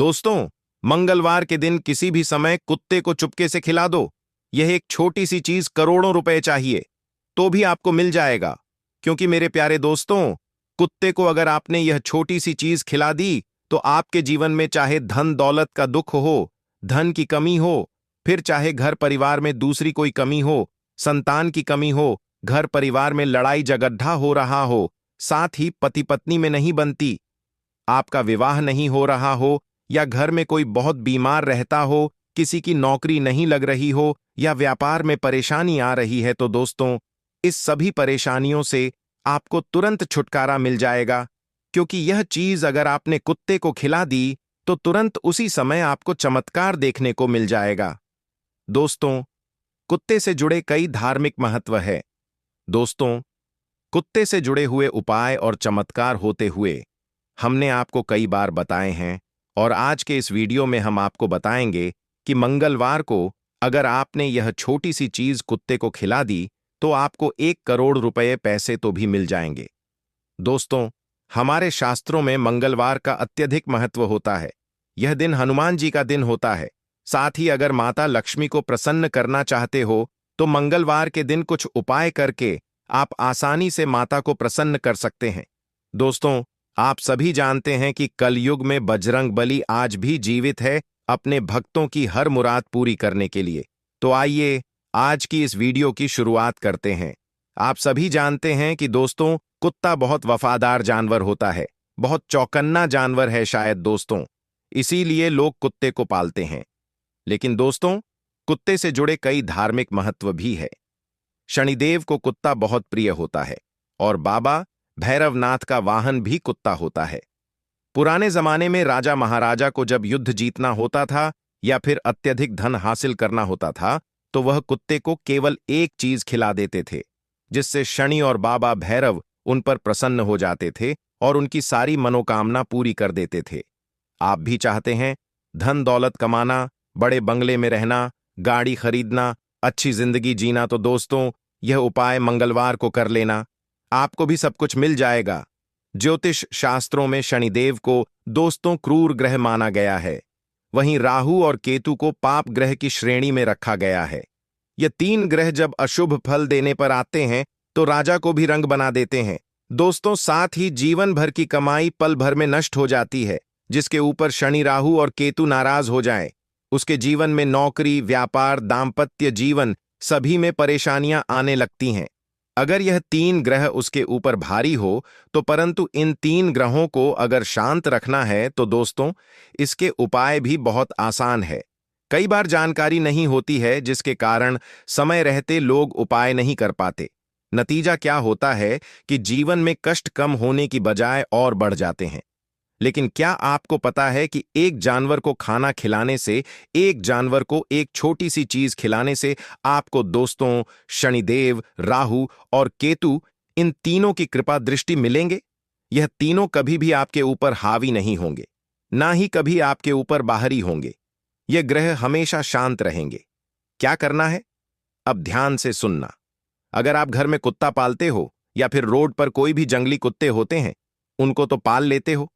दोस्तों, मंगलवार के दिन किसी भी समय कुत्ते को चुपके से खिला दो। यह एक छोटी सी चीज करोड़ों रुपए चाहिए तो भी आपको मिल जाएगा। क्योंकि मेरे प्यारे दोस्तों, कुत्ते को अगर आपने यह छोटी सी चीज खिला दी तो आपके जीवन में चाहे धन दौलत का दुख हो, धन की कमी हो, फिर चाहे घर परिवार में दूसरी कोई कमी हो, संतान की कमी हो, घर परिवार में लड़ाई झगड़ा हो रहा हो, साथ ही पति पत्नी में नहीं बनती, आपका विवाह नहीं हो रहा हो, या घर में कोई बहुत बीमार रहता हो, किसी की नौकरी नहीं लग रही हो, या व्यापार में परेशानी आ रही है, तो दोस्तों, इस सभी परेशानियों से आपको तुरंत छुटकारा मिल जाएगा। क्योंकि यह चीज अगर आपने कुत्ते को खिला दी तो तुरंत उसी समय आपको चमत्कार देखने को मिल जाएगा। दोस्तों, कुत्ते से जुड़े कई धार्मिक महत्व है। दोस्तों, कुत्ते से जुड़े हुए उपाय और चमत्कार होते हुए हमने आपको कई बार बताए हैं, और आज के इस वीडियो में हम आपको बताएंगे कि मंगलवार को अगर आपने यह छोटी सी चीज कुत्ते को खिला दी तो आपको 1 करोड़ रुपए पैसे तो भी मिल जाएंगे। दोस्तों, हमारे शास्त्रों में मंगलवार का अत्यधिक महत्व होता है। यह दिन हनुमान जी का दिन होता है। साथ ही अगर माता लक्ष्मी को प्रसन्न करना चाहते हो तो मंगलवार के दिन कुछ उपाय करके आप आसानी से माता को प्रसन्न कर सकते हैं। दोस्तों, आप सभी जानते हैं कि कलयुग में बजरंग बली आज भी जीवित है अपने भक्तों की हर मुराद पूरी करने के लिए। तो आइए आज की इस वीडियो की शुरुआत करते हैं। आप सभी जानते हैं कि दोस्तों, कुत्ता बहुत वफादार जानवर होता है, बहुत चौकन्ना जानवर है शायद दोस्तों, इसीलिए लोग कुत्ते को पालते हैं। लेकिन दोस्तों, कुत्ते से जुड़े कई धार्मिक महत्व भी है। शनिदेव को कुत्ता बहुत प्रिय होता है और बाबा भैरवनाथ का वाहन भी कुत्ता होता है। पुराने जमाने में राजा महाराजा को जब युद्ध जीतना होता था या फिर अत्यधिक धन हासिल करना होता था तो वह कुत्ते को केवल एक चीज खिला देते थे, जिससे शनि और बाबा भैरव उन पर प्रसन्न हो जाते थे और उनकी सारी मनोकामना पूरी कर देते थे। आप भी चाहते हैं धन दौलत कमाना, बड़े बंगले में रहना, गाड़ी खरीदना, अच्छी जिंदगी जीना, तो दोस्तों, यह उपाय मंगलवार को कर लेना, आपको भी सब कुछ मिल जाएगा। ज्योतिष शास्त्रों में शनिदेव को दोस्तों क्रूर ग्रह माना गया है। वहीं राहु और केतु को पाप ग्रह की श्रेणी में रखा गया है। ये 3 ग्रह जब अशुभ फल देने पर आते हैं तो राजा को भी रंग बना देते हैं दोस्तों। साथ ही जीवन भर की कमाई पल भर में नष्ट हो जाती है। जिसके ऊपर शनि राहु और केतु नाराज हो जाएं, उसके जीवन में नौकरी, व्यापार, दाम्पत्य जीवन सभी में परेशानियां आने लगती हैं। अगर यह 3 ग्रह उसके ऊपर भारी हो तो परंतु इन 3 ग्रहों को अगर शांत रखना है तो दोस्तों, इसके उपाय भी बहुत आसान है। कई बार जानकारी नहीं होती है, जिसके कारण समय रहते लोग उपाय नहीं कर पाते। नतीजा क्या होता है कि जीवन में कष्ट कम होने की बजाय और बढ़ जाते हैं। लेकिन क्या आपको पता है कि एक जानवर को खाना खिलाने से, एक जानवर को एक छोटी सी चीज खिलाने से आपको दोस्तों शनिदेव, राहु और केतु, इन तीनों की कृपा दृष्टि मिलेंगे। यह तीनों कभी भी आपके ऊपर हावी नहीं होंगे, ना ही कभी आपके ऊपर बाहरी होंगे। ये ग्रह हमेशा शांत रहेंगे। क्या करना है, अब ध्यान से सुनना। अगर आप घर में कुत्ता पालते हो या फिर रोड पर कोई भी जंगली कुत्ते होते हैं, उनको तो पाल लेते हो।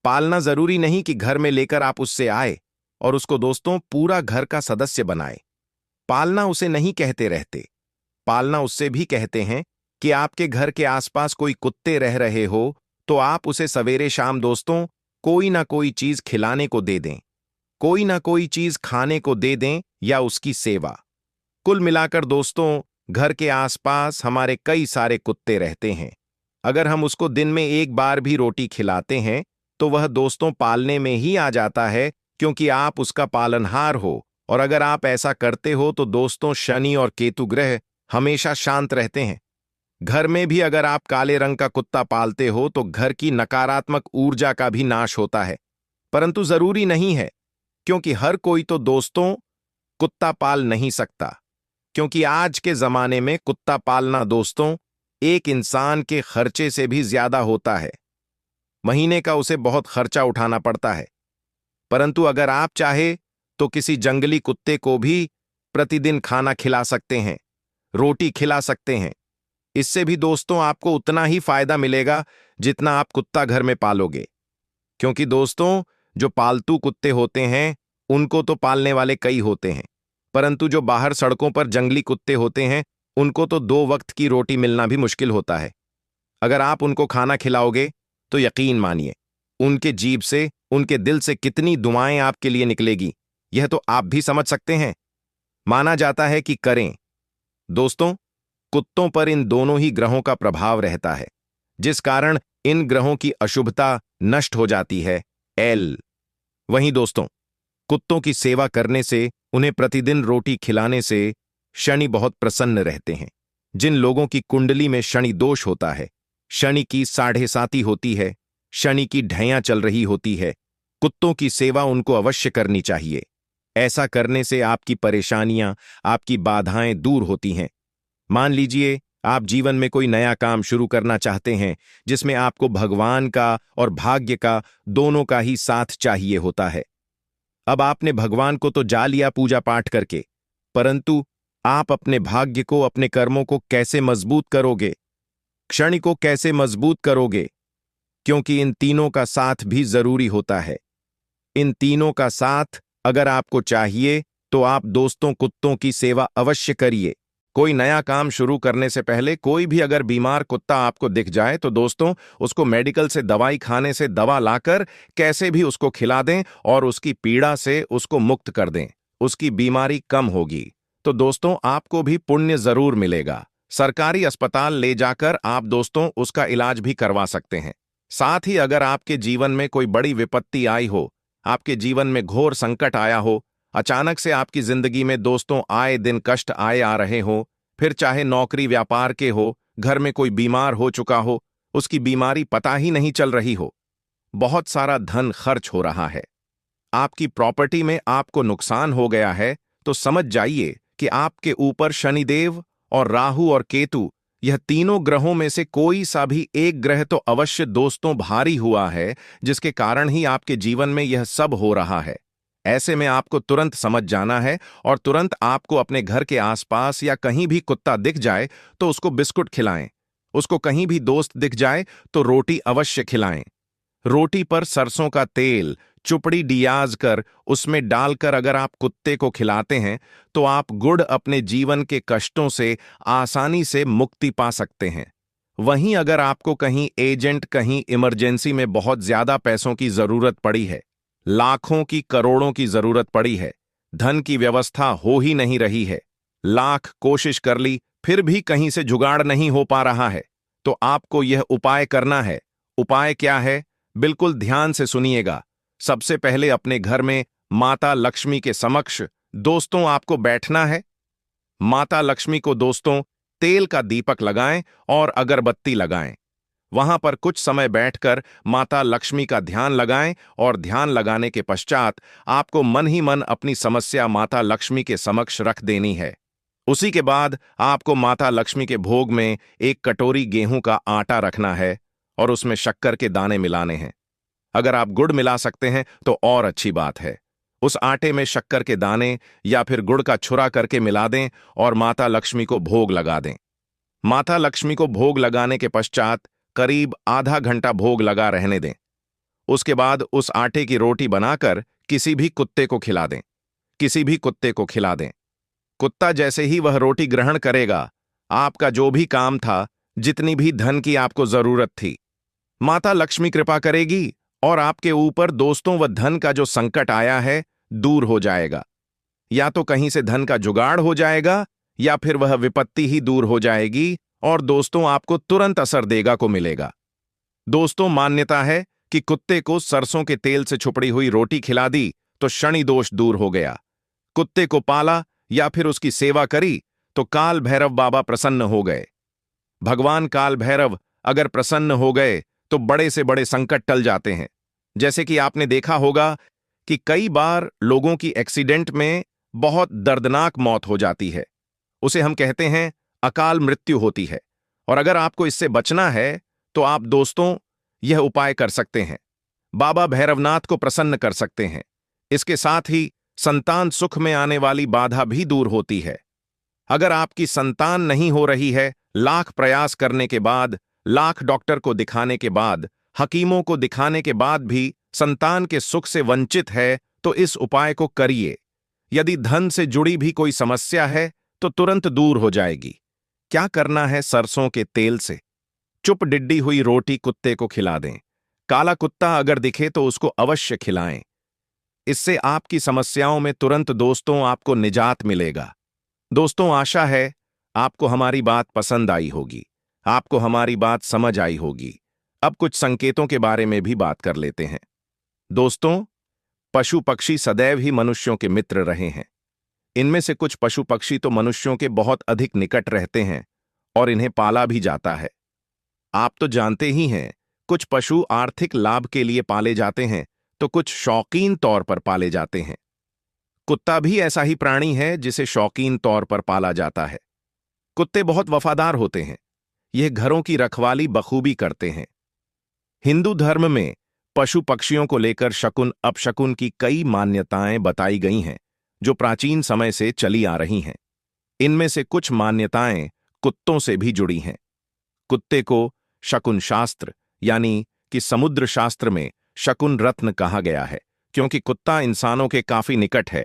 पालना जरूरी नहीं कि घर में लेकर आप उससे आए और उसको दोस्तों पूरा घर का सदस्य बनाए। पालना उसे नहीं कहते रहते, पालना उससे भी कहते हैं कि आपके घर के आसपास कोई कुत्ते रह रहे हो तो आप उसे सवेरे शाम दोस्तों कोई ना कोई चीज खिलाने को दे दें, कोई ना कोई चीज खाने को दे दें, या उसकी सेवा। कुल मिलाकर दोस्तों, घर के आसपास हमारे कई सारे कुत्ते रहते हैं। अगर हम उसको दिन में 1 बार भी रोटी खिलाते हैं तो वह दोस्तों पालने में ही आ जाता है, क्योंकि आप उसका पालनहार हो। और अगर आप ऐसा करते हो तो दोस्तों शनि और केतु ग्रह हमेशा शांत रहते हैं। घर में भी अगर आप काले रंग का कुत्ता पालते हो तो घर की नकारात्मक ऊर्जा का भी नाश होता है। परंतु जरूरी नहीं है, क्योंकि हर कोई तो दोस्तों कुत्ता पाल नहीं सकता। क्योंकि आज के जमाने में कुत्ता पालना दोस्तों एक इंसान के खर्चे से भी ज्यादा होता है। महीने का उसे बहुत खर्चा उठाना पड़ता है। परंतु अगर आप चाहे तो किसी जंगली कुत्ते को भी प्रतिदिन खाना खिला सकते हैं, रोटी खिला सकते हैं। इससे भी दोस्तों आपको उतना ही फायदा मिलेगा जितना आप कुत्ता घर में पालोगे। क्योंकि दोस्तों जो पालतू कुत्ते होते हैं उनको तो पालने वाले कई होते हैं, परंतु जो बाहर सड़कों पर जंगली कुत्ते होते हैं उनको तो 2 वक्त की रोटी मिलना भी मुश्किल होता है। अगर आप उनको खाना खिलाओगे तो यकीन मानिए उनके जीभ से, उनके दिल से कितनी दुआएं आपके लिए निकलेगी, यह तो आप भी समझ सकते हैं। माना जाता है कि करें। दोस्तों, कुत्तों पर इन दोनों ही ग्रहों का प्रभाव रहता है, जिस कारण इन ग्रहों की अशुभता नष्ट हो जाती है। एल वहीं दोस्तों, कुत्तों की सेवा करने से, उन्हें प्रतिदिन रोटी खिलाने से शनि बहुत प्रसन्न रहते हैं। जिन लोगों की कुंडली में शनि दोष होता है, शनि की 7.5 होती है, शनि की ढैया चल रही होती है, कुत्तों की सेवा उनको अवश्य करनी चाहिए। ऐसा करने से आपकी परेशानियां, आपकी बाधाएं दूर होती हैं। मान लीजिए आप जीवन में कोई नया काम शुरू करना चाहते हैं जिसमें आपको भगवान का और भाग्य का दोनों का ही साथ चाहिए होता है। अब आपने भगवान को तो जा लिया पूजा पाठ करके, परंतु आप अपने भाग्य को, अपने कर्मों को कैसे मजबूत करोगे, क्षण को कैसे मजबूत करोगे? क्योंकि इन तीनों का साथ भी जरूरी होता है। इन तीनों का साथ अगर आपको चाहिए तो आप दोस्तों कुत्तों की सेवा अवश्य करिए। कोई नया काम शुरू करने से पहले कोई भी अगर बीमार कुत्ता आपको दिख जाए तो दोस्तों उसको मेडिकल से दवाई खाने से दवा लाकर कैसे भी उसको खिला दें और उसकी पीड़ा से उसको मुक्त कर दें, उसकी बीमारी कम होगी। तो दोस्तों आपको भी पुण्य जरूर मिलेगा। सरकारी अस्पताल ले जाकर आप दोस्तों उसका इलाज भी करवा सकते हैं। साथ ही अगर आपके जीवन में कोई बड़ी विपत्ति आई हो, आपके जीवन में घोर संकट आया हो, अचानक से आपकी जिंदगी में दोस्तों आए दिन कष्ट आए आ रहे हो, फिर चाहे नौकरी व्यापार के हो, घर में कोई बीमार हो चुका हो, उसकी बीमारी पता ही नहीं चल रही हो, बहुत सारा धन खर्च हो रहा है, आपकी प्रॉपर्टी में आपको नुकसान हो गया है, तो समझ जाइए कि आपके ऊपर शनिदेव और राहु और केतु, यह तीनों ग्रहों में से कोई सा भी एक ग्रह तो अवश्य दोस्तों भारी हुआ है, जिसके कारण ही आपके जीवन में यह सब हो रहा है। ऐसे में आपको तुरंत समझ जाना है और तुरंत आपको अपने घर के आसपास या कहीं भी कुत्ता दिख जाए तो उसको बिस्कुट खिलाएं, उसको कहीं भी दोस्त दिख जाए तो रोटी अवश्य खिलाएं। रोटी पर सरसों का तेल चुपड़ी डियाज कर उसमें डालकर अगर आप कुत्ते को खिलाते हैं तो आप गुड़ अपने जीवन के कष्टों से आसानी से मुक्ति पा सकते हैं। वहीं अगर आपको कहीं एजेंट, कहीं इमरजेंसी में बहुत ज्यादा पैसों की जरूरत पड़ी है, लाखों की करोड़ों की जरूरत पड़ी है, धन की व्यवस्था हो ही नहीं रही है, लाख कोशिश कर ली फिर भी कहीं से जुगाड़ नहीं हो पा रहा है, तो आपको यह उपाय करना है। उपाय क्या है? बिल्कुल ध्यान से सुनिएगा। सबसे पहले अपने घर में माता लक्ष्मी के समक्ष दोस्तों आपको बैठना है। माता लक्ष्मी को दोस्तों तेल का दीपक लगाएं और अगरबत्ती लगाएं। वहां पर कुछ समय बैठकर माता लक्ष्मी का ध्यान लगाएं और ध्यान लगाने के पश्चात आपको मन ही मन अपनी समस्या माता लक्ष्मी के समक्ष रख देनी है। उसी के बाद आपको माता लक्ष्मी के भोग में एक कटोरी गेहूं का आटा रखना है और उसमें शक्कर के दाने मिलाने हैं। अगर आप गुड़ मिला सकते हैं तो और अच्छी बात है। उस आटे में शक्कर के दाने या फिर गुड़ का छुरा करके मिला दें और माता लक्ष्मी को भोग लगा दें। माता लक्ष्मी को भोग लगाने के पश्चात करीब आधा घंटा भोग लगा रहने दें। उसके बाद उस आटे की रोटी बनाकर किसी भी कुत्ते को खिला दें। किसी भी कुत्ते को खिला दें। कुत्ता जैसे ही वह रोटी ग्रहण करेगा, आपका जो भी काम था, जितनी भी धन की आपको जरूरत थी, माता लक्ष्मी कृपा करेगी और आपके ऊपर दोस्तों वह धन का जो संकट आया है दूर हो जाएगा। या तो कहीं से धन का जुगाड़ हो जाएगा या फिर वह विपत्ति ही दूर हो जाएगी और दोस्तों आपको तुरंत असर देगा को मिलेगा। दोस्तों मान्यता है कि कुत्ते को सरसों के तेल से छुपड़ी हुई रोटी खिला दी तो शनि दोष दूर हो गया। कुत्ते को पाला या फिर उसकी सेवा करी तो काल भैरव बाबा प्रसन्न हो गए। भगवान काल भैरव अगर प्रसन्न हो गए तो बड़े से बड़े संकट टल जाते हैं। जैसे कि आपने देखा होगा कि कई बार लोगों की एक्सीडेंट में बहुत दर्दनाक मौत हो जाती है, उसे हम कहते हैं अकाल मृत्यु होती है। और अगर आपको इससे बचना है तो आप दोस्तों यह उपाय कर सकते हैं, बाबा भैरवनाथ को प्रसन्न कर सकते हैं। इसके साथ ही संतान सुख में आने वाली बाधा भी दूर होती है। अगर आपकी संतान नहीं हो रही है, लाख प्रयास करने के बाद, लाख डॉक्टर को दिखाने के बाद, हकीमों को दिखाने के बाद भी संतान के सुख से वंचित है तो इस उपाय को करिए। यदि धन से जुड़ी भी कोई समस्या है तो तुरंत दूर हो जाएगी। क्या करना है? सरसों के तेल से चुप डिड्डी हुई रोटी कुत्ते को खिला दें। काला कुत्ता अगर दिखे तो उसको अवश्य खिलाएं। इससे आपकी समस्याओं में तुरंत दोस्तों आपको निजात मिलेगा। दोस्तों, आशा है आपको हमारी बात पसंद आई होगी, आपको हमारी बात समझ आई होगी। अब कुछ संकेतों के बारे में भी बात कर लेते हैं। दोस्तों, पशु पक्षी सदैव ही मनुष्यों के मित्र रहे हैं। इनमें से कुछ पशु पक्षी तो मनुष्यों के बहुत अधिक निकट रहते हैं और इन्हें पाला भी जाता है। आप तो जानते ही हैं, कुछ पशु आर्थिक लाभ के लिए पाले जाते हैं तो कुछ शौकीन तौर पर पाले जाते हैं। कुत्ता भी ऐसा ही प्राणी है जिसे शौकीन तौर पर पाला जाता है। कुत्ते बहुत वफादार होते हैं। यह घरों की रखवाली बखूबी करते हैं। हिंदू धर्म में पशु पक्षियों को लेकर शकुन अपशकुन की कई मान्यताएं बताई गई हैं जो प्राचीन समय से चली आ रही हैं। इनमें से कुछ मान्यताएं कुत्तों से भी जुड़ी हैं। कुत्ते को शकुन शास्त्र यानी कि समुद्र शास्त्र में शकुन रत्न कहा गया है, क्योंकि कुत्ता इंसानों के काफी निकट है।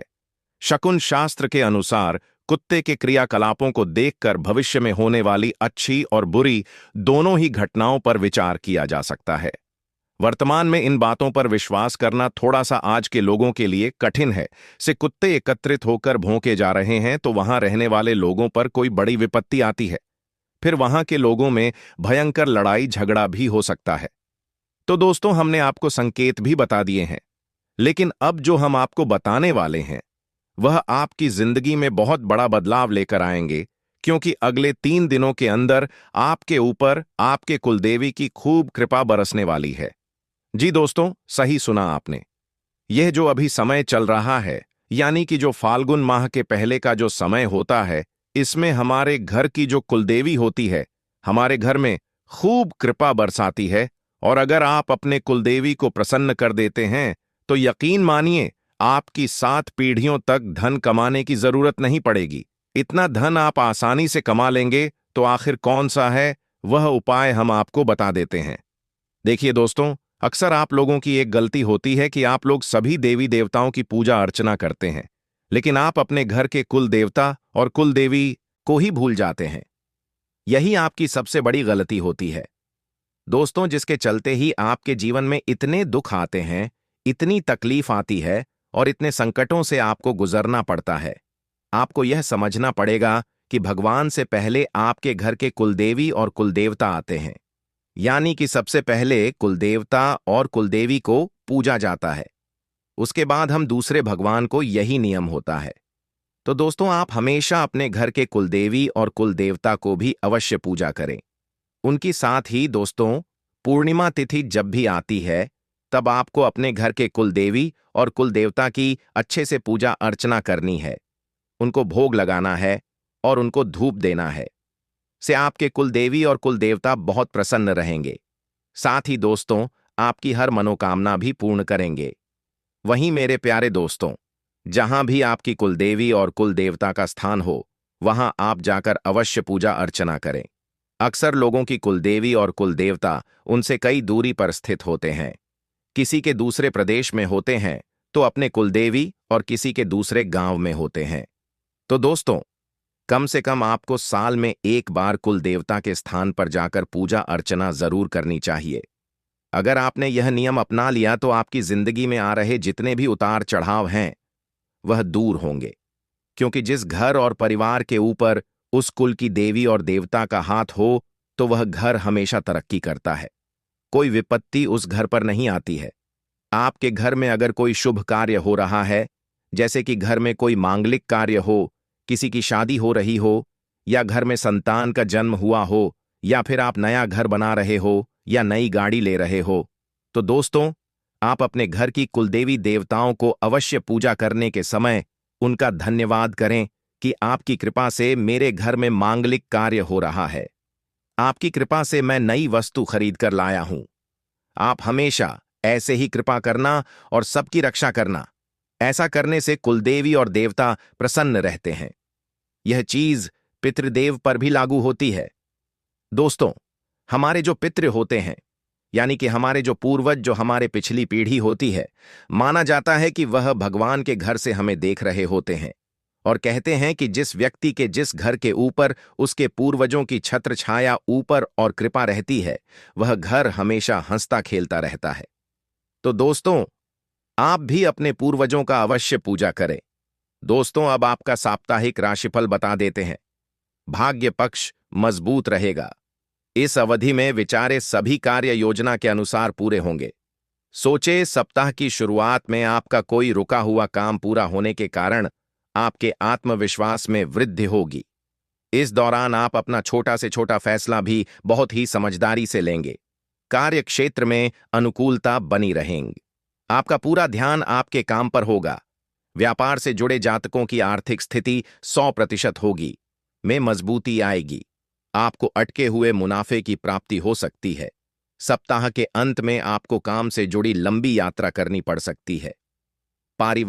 शकुन शास्त्र के अनुसार कुत्ते के क्रियाकलापों को देखकर भविष्य में होने वाली अच्छी और बुरी दोनों ही घटनाओं पर विचार किया जा सकता है। वर्तमान में इन बातों पर विश्वास करना थोड़ा सा आज के लोगों के लिए कठिन है। से कुत्ते एकत्रित होकर भौंके जा रहे हैं तो वहां रहने वाले लोगों पर कोई बड़ी विपत्ति आती है। फिर वहां के लोगों में भयंकर लड़ाई झगड़ा भी हो सकता है। तो दोस्तों, हमने आपको संकेत भी बता दिए हैं, लेकिन अब जो हम आपको बताने वाले हैं वह आपकी जिंदगी में बहुत बड़ा बदलाव लेकर आएंगे, क्योंकि अगले 3 दिनों के अंदर आपके ऊपर आपके कुलदेवी की खूब कृपा बरसने वाली है। जी दोस्तों, सही सुना आपने। यह जो अभी समय चल रहा है, यानी कि जो फाल्गुन माह के पहले का जो समय होता है, इसमें हमारे घर की जो कुलदेवी होती है हमारे घर में खूब कृपा बरसाती है। और अगर आप अपने कुलदेवी को प्रसन्न कर देते हैं तो यकीन मानिए आपकी 7 पीढ़ियों तक धन कमाने की जरूरत नहीं पड़ेगी। इतना धन आप आसानी से कमा लेंगे। तो आखिर कौन सा है वह उपाय हम आपको बता देते हैं। देखिए दोस्तों, अक्सर आप लोगों की एक गलती होती है कि आप लोग सभी देवी देवताओं की पूजा अर्चना करते हैं, लेकिन आप अपने घर के कुल देवता और कुल देवी को ही भूल जाते हैं। यही आपकी सबसे बड़ी गलती होती है दोस्तों, जिसके चलते ही आपके जीवन में इतने दुख आते हैं, इतनी तकलीफ आती है और इतने संकटों से आपको गुजरना पड़ता है। आपको यह समझना पड़ेगा कि भगवान से पहले आपके घर के कुलदेवी और कुलदेवता आते हैं, यानी कि सबसे पहले कुलदेवता और कुलदेवी को पूजा जाता है, उसके बाद हम दूसरे भगवान को। यही नियम होता है। तो दोस्तों, आप हमेशा अपने घर के कुलदेवी और कुलदेवता को भी अवश्य पूजा करें। उनकी साथ ही दोस्तों, पूर्णिमा तिथि जब भी आती है तब आपको अपने घर के कुलदेवी और कुलदेवता की अच्छे से पूजा अर्चना करनी है। उनको भोग लगाना है और उनको धूप देना है। से आपके कुलदेवी और कुलदेवता बहुत प्रसन्न रहेंगे। साथ ही दोस्तों, आपकी हर मनोकामना भी पूर्ण करेंगे। वहीं मेरे प्यारे दोस्तों, जहां भी आपकी कुलदेवी और कुलदेवता का स्थान हो, वहां आप जाकर अवश्य पूजा अर्चना करें। अक्सर लोगों की कुलदेवी और कुलदेवता उनसे कई दूरी पर स्थित होते हैं। किसी के दूसरे प्रदेश में होते हैं तो अपने कुलदेवी और किसी के दूसरे गांव में होते हैं। तो दोस्तों, कम से कम आपको साल में एक बार कुल देवता के स्थान पर जाकर पूजा अर्चना जरूर करनी चाहिए। अगर आपने यह नियम अपना लिया तो आपकी जिंदगी में आ रहे जितने भी उतार चढ़ाव हैं वह दूर होंगे, क्योंकि जिस घर और परिवार के ऊपर उस कुल की देवी और देवता का हाथ हो तो वह घर हमेशा तरक्की करता है। कोई विपत्ति उस घर पर नहीं आती है। आपके घर में अगर कोई शुभ कार्य हो रहा है, जैसे कि घर में कोई मांगलिक कार्य हो, किसी की शादी हो रही हो, या घर में संतान का जन्म हुआ हो, या फिर आप नया घर बना रहे हो या नई गाड़ी ले रहे हो, तो दोस्तों, आप अपने घर की कुलदेवी देवताओं को अवश्य पूजा करने के समय उनका धन्यवाद करें कि आपकी कृपा से मेरे घर में मांगलिक कार्य हो रहा है। आपकी कृपा से मैं नई वस्तु खरीद कर लाया हूं। आप हमेशा ऐसे ही कृपा करना और सबकी रक्षा करना। ऐसा करने से कुलदेवी और देवता प्रसन्न रहते हैं। यह चीज पितृदेव पर भी लागू होती है। दोस्तों, हमारे जो पितृ होते हैं यानी कि हमारे जो पूर्वज, जो हमारे पिछली पीढ़ी होती है, माना जाता है कि वह भगवान के घर से हमें देख रहे होते हैं। और कहते हैं कि जिस व्यक्ति के जिस घर के ऊपर उसके पूर्वजों की छत्र छाया ऊपर और कृपा रहती है, वह घर हमेशा हंसता खेलता रहता है। तो दोस्तों, आप भी अपने पूर्वजों का अवश्य पूजा करें। दोस्तों, अब आपका साप्ताहिक राशिफल बता देते हैं। भाग्य पक्ष मजबूत रहेगा। इस अवधि में विचारे सभी कार्य योजना के अनुसार पूरे होंगे। सोचे सप्ताह की शुरुआत में आपका कोई रुका हुआ काम पूरा होने के कारण आपके आत्मविश्वास में वृद्धि होगी। इस दौरान आप अपना छोटा से छोटा फैसला भी बहुत ही समझदारी से लेंगे। कार्य क्षेत्र में अनुकूलता बनी रहेंगी। आपका पूरा ध्यान आपके काम पर होगा। व्यापार से जुड़े जातकों की आर्थिक स्थिति 100% होगी, में मजबूती आएगी। आपको अटके हुए मुनाफे की प्राप्ति हो सकती है। सप्ताह के अंत में आपको काम से जुड़ी लंबी यात्रा करनी पड़ सकती है। पारिवारिक